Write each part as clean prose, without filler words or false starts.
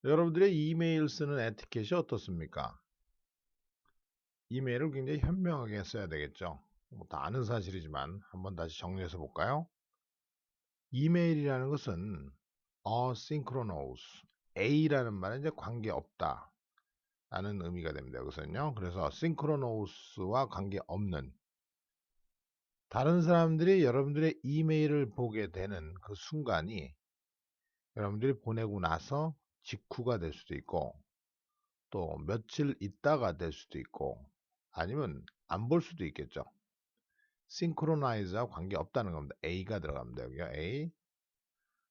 여러분들의 이메일 쓰는 에티켓이 어떻습니까? 이메일을 굉장히 현명하게 써야 되겠죠. 다 아는 사실이지만 한번 다시 정리해서 볼까요? 이메일이라는 것은 asynchronous, A라는 말은 이제 관계없다 라는 의미가 됩니다. 여기서는요. 그래서 synchronous와 관계없는, 다른 사람들이 여러분들의 이메일을 보게 되는 그 순간이 여러분들이 보내고 나서 직후가 될 수도 있고, 또 며칠 있다가 될 수도 있고, 아니면 안 볼 수도 있겠죠. synchronize와 관계없다는 겁니다. A가 들어갑니다. 여기요. A.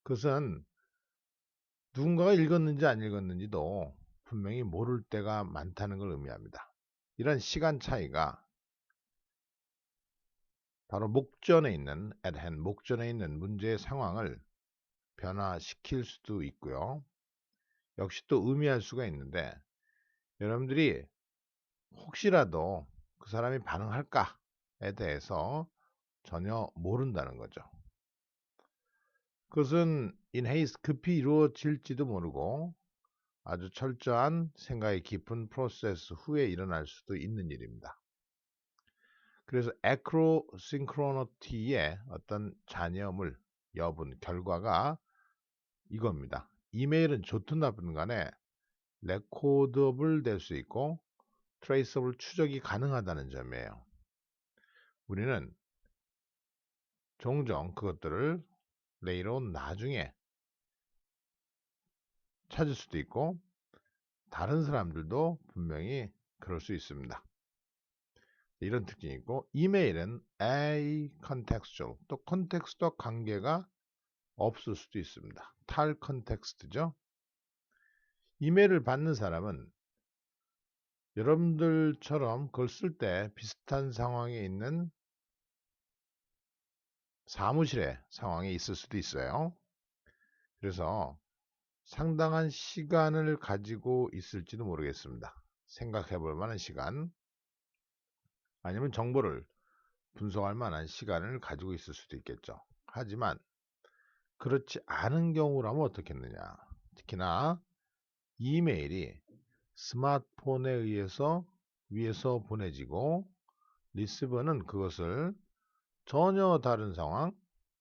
그것은 누군가가 읽었는지 안 읽었는지도 분명히 모를 때가 많다는 걸 의미합니다. 이런 시간 차이가 바로 목전에 있는 at hand, 목전에 있는 문제의 상황을 변화시킬 수도 있고요. 역시 또 의미할 수가 있는데, 여러분들이 혹시라도 그 사람이 반응할까에 대해서 전혀 모른다는 거죠. 그것은 in haste, 급히 이루어질지도 모르고 아주 철저한 생각의 깊은 프로세스 후에 일어날 수도 있는 일입니다. 그래서 애크로싱크로니티의 어떤 잔여물, 여분, 결과가 이겁니다. 이메일은 좋든 나쁘든 간에 레코더블 될 수 있고 트레이서블, 추적이 가능하다는 점이에요. 우리는 종종 그것들을 레이터 온 나중에 찾을 수도 있고, 다른 사람들도 분명히 그럴 수 있습니다. 이런 특징이 있고, 이메일은 acontextual, 또 컨텍스트와 관계가 없을 수도 있습니다. 탈 컨텍스트죠. 이메일을 받는 사람은 여러분들처럼 그걸 쓸 때 비슷한 상황에 있는 사무실의 상황에 있을 수도 있어요. 그래서 상당한 시간을 가지고 있을지도 모르겠습니다. 생각해 볼 만한 시간, 아니면 정보를 분석할 만한 시간을 가지고 있을 수도 있겠죠. 하지만 그렇지 않은 경우라면 어떻겠느냐. 특히나 이메일이 스마트폰에 의해서 위에서 보내지고, 리시버는 그것을 전혀 다른 상황,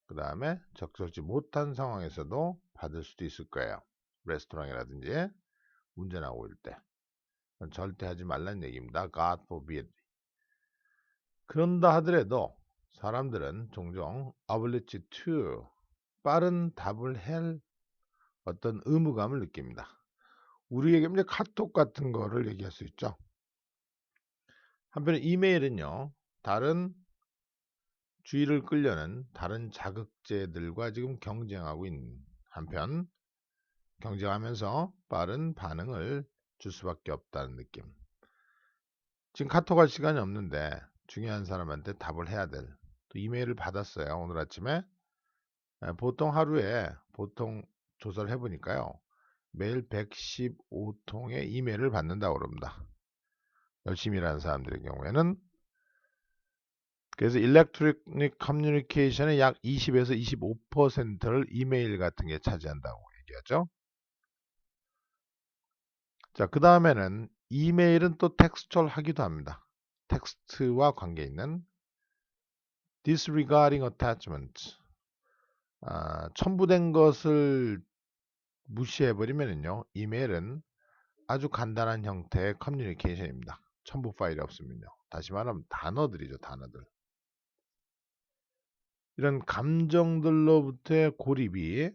그 다음에 적절치 못한 상황에서도 받을 수도 있을 거예요. 레스토랑이라든지 운전하고 있을 때. 절대 하지 말라는 얘기입니다. God forbid. 그런다 하더라도 사람들은 종종 ability to, 빠른 답을 할 어떤 의무감을 느낍니다. 우리에게 이제 카톡 같은 거를 얘기할 수 있죠. 한편에 이메일은요, 다른 주의를 끌려는 다른 자극제들과 지금 경쟁하고 있는 한편, 경쟁하면서 빠른 반응을 줄 수밖에 없다는 느낌. 지금 카톡 할 시간이 없는데 중요한 사람한테 답을 해야 될, 또 이메일을 받았어요. 오늘 아침에. 보통 하루에, 보통 조사를 해보니까요, 매일 115통의 이메일을 받는다고 그럽니다. 열심히 일하는 사람들의 경우에는. 그래서 일렉트로닉 커뮤니케이션의 약 20에서 25%를 이메일 같은 게 차지한다고 얘기하죠. 자, 그 다음에는 이메일은 또 텍스처얼 하기도 합니다. 텍스트와 관계 있는 disregarding attachment. 첨부된 것을 무시해버리면요, 이메일은 아주 간단한 형태의 커뮤니케이션입니다. 첨부 파일이 없으면요. 다시 말하면 단어들이죠, 단어들. 이런 감정들로부터의 고립이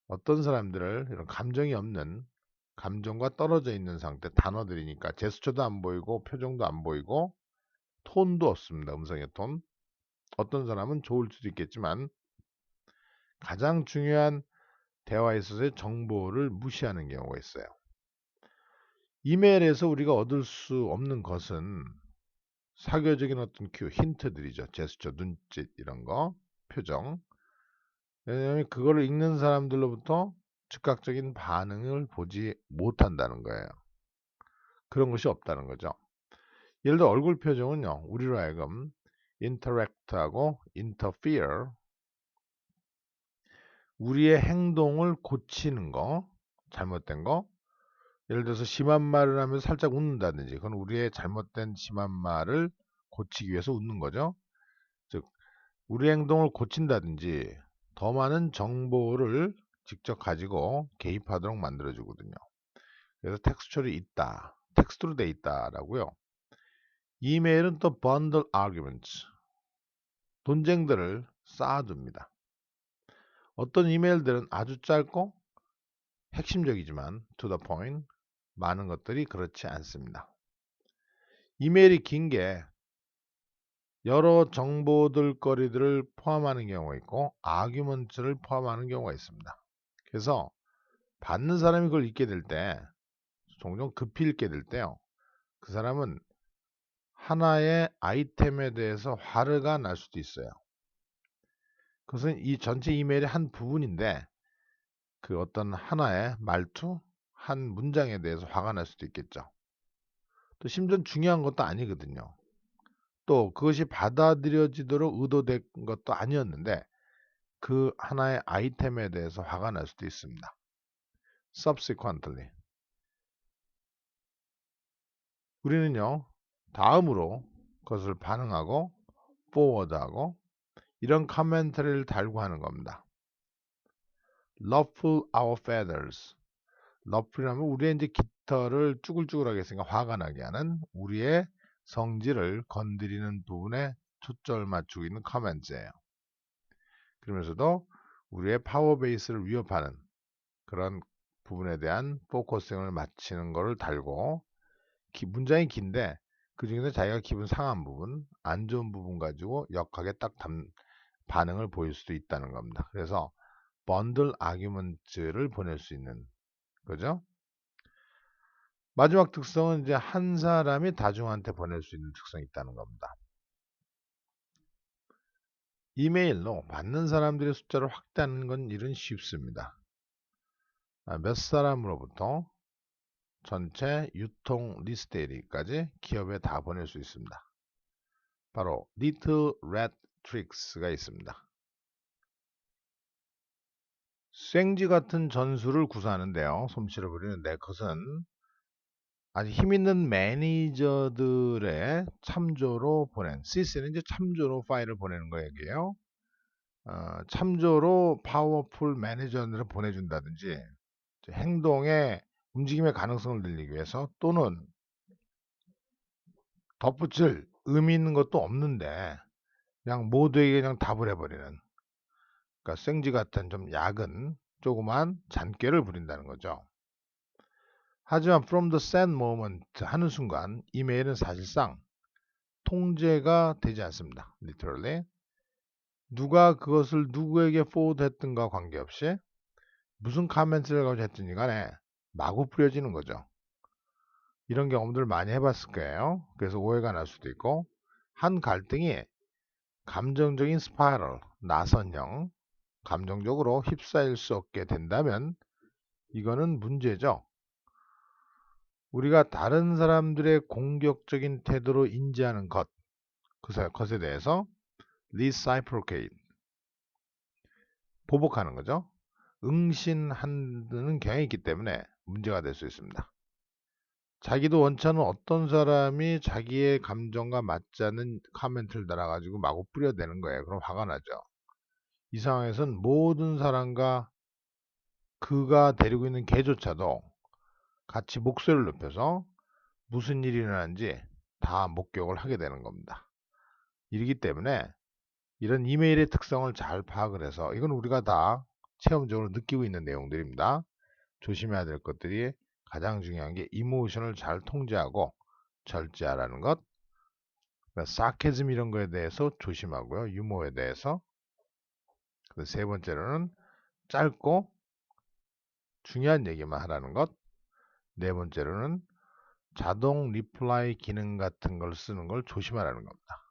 어떤 사람들을, 이런 감정이 없는, 감정과 떨어져 있는 상태, 단어들이니까 제스처도 안 보이고 표정도 안 보이고 톤도 없습니다. 음성의 톤. 어떤 사람은 좋을 수도 있겠지만 가장 중요한 대화에 있어서의 정보를 무시하는 경우가 있어요. 이메일에서 우리가 얻을 수 없는 것은 사교적인 어떤 큐, 힌트들이죠. 제스처, 눈짓 이런 거, 표정. 왜냐하면 그거를 읽는 사람들로부터 즉각적인 반응을 보지 못한다는 거예요. 그런 것이 없다는 거죠. 예를 들어 얼굴 표정은요, 우리로 하여금 interact하고 interfere, 우리의 행동을 고치는 거, 잘못된 거. 예를 들어서 심한 말을 하면 살짝 웃는다든지, 그건 우리의 잘못된 심한 말을 고치기 위해서 웃는 거죠. 즉, 우리 행동을 고친다든지 더 많은 정보를 직접 가지고 개입하도록 만들어주거든요. 그래서 텍스처리 있다, 텍스트로 돼 있다라고요. 이메일은 또 bundle arguments, 논쟁들을 쌓아둡니다. 어떤 이메일들은 아주 짧고 핵심적이지만 to the point, 많은 것들이 그렇지 않습니다. 이메일이 긴 게 여러 정보들거리들을 포함하는 경우가 있고 아규먼트를 포함하는 경우가 있습니다. 그래서 받는 사람이 그걸 읽게 될 때, 종종 급히 읽게 될 때요, 그 사람은 하나의 아이템에 대해서 화가 날 수도 있어요. 그것은 이 전체 이메일의 한 부분인데 그 어떤 하나의 말투, 한 문장에 대해서 화가 날 수도 있겠죠. 또 심지어 중요한 것도 아니거든요. 또 그것이 받아들여지도록 의도된 것도 아니었는데 그 하나의 아이템에 대해서 화가 날 수도 있습니다. subsequently. 우리는요, 다음으로 그것을 반응하고 forward하고 이런 커멘터리를 달고 하는 겁니다. ruffle our feathers. ruffle이라면 우리의 이제 깃털을 쭈글쭈글하게 했으니까 화가 나게 하는, 우리의 성질을 건드리는 부분에 초점을 맞추고 있는 커멘트예요. 그러면서도 우리의 파워 베이스를 위협하는 그런 부분에 대한 포커싱을 맞추는 것을 달고, 문장이 긴데 그 중에서 자기가 기분 상한 부분, 안 좋은 부분 가지고 역하게 딱 반응을 보일 수도 있다는 겁니다. 그래서 번들 아규먼트를 보낼 수 있는 거죠. 마지막 특성은 이제 한 사람이 다중한테 보낼 수 있는 특성이 있다는 겁니다. 이메일로 받는 사람들의 숫자를 확대하는 건 일은 쉽습니다. 몇 사람으로부터 전체 유통 리스트 에리까지 기업에 다 보낼 수 있습니다. 바로 Little Red Tricks가 있습니다. 생쥐 같은 전술을 구사하는데요, 솜씨를 부리는데 그것은 아주 힘있는 매니저들의 참조로 보낸, CC는 이제 참조로 파일을 보내는 거예요. 참조로 파워풀 매니저들을 보내준다든지, 행동의 움직임의 가능성을 늘리기 위해서, 또는 덧붙일 의미 있는 것도 없는데 그냥 모두에게 그냥 답을 해버리는, 그러니까 생쥐 같은 좀 약은 조그만 잔꾀를 부린다는 거죠. 하지만 from the sad moment 하는 순간 이메일은 사실상 통제가 되지 않습니다. literally. 누가 그것을 누구에게 forward 했든가 관계없이 무슨 카멘트를 가지고 했든지 간에 마구 뿌려지는 거죠. 이런 경험들 많이 해봤을 거예요. 그래서 오해가 날 수도 있고, 한 갈등이 감정적인 스파이럴, 나선형, 감정적으로 휩싸일 수 없게 된다면 이거는 문제죠. 우리가 다른 사람들의 공격적인 태도로 인지하는 것에 대해서 reciprocate, 보복하는 거죠. 응신하는 경향이 있기 때문에 문제가 될 수 있습니다. 자기도 원치 않은 어떤 사람이 자기의 감정과 맞지 않는 카멘트를 달아가지고 마구 뿌려대는 거예요. 그럼 화가 나죠. 이 상황에서는 모든 사람과 그가 데리고 있는 개조차도 같이 목소리를 높여서 무슨 일이 일어나는지 다 목격을 하게 되는 겁니다. 이러기 때문에 이런 이메일의 특성을 잘 파악을 해서, 이건 우리가 다 체험적으로 느끼고 있는 내용들입니다. 조심해야 될 것들이 가장 중요한 게 이모션을 잘 통제하고 절제하라는 것, 사케즘 이런 거에 대해서 조심하고요, 유머에 대해서. 세 번째로는 짧고 중요한 얘기만 하라는 것, 네 번째로는 자동 리플라이 기능 같은 걸 쓰는 걸 조심하라는 겁니다.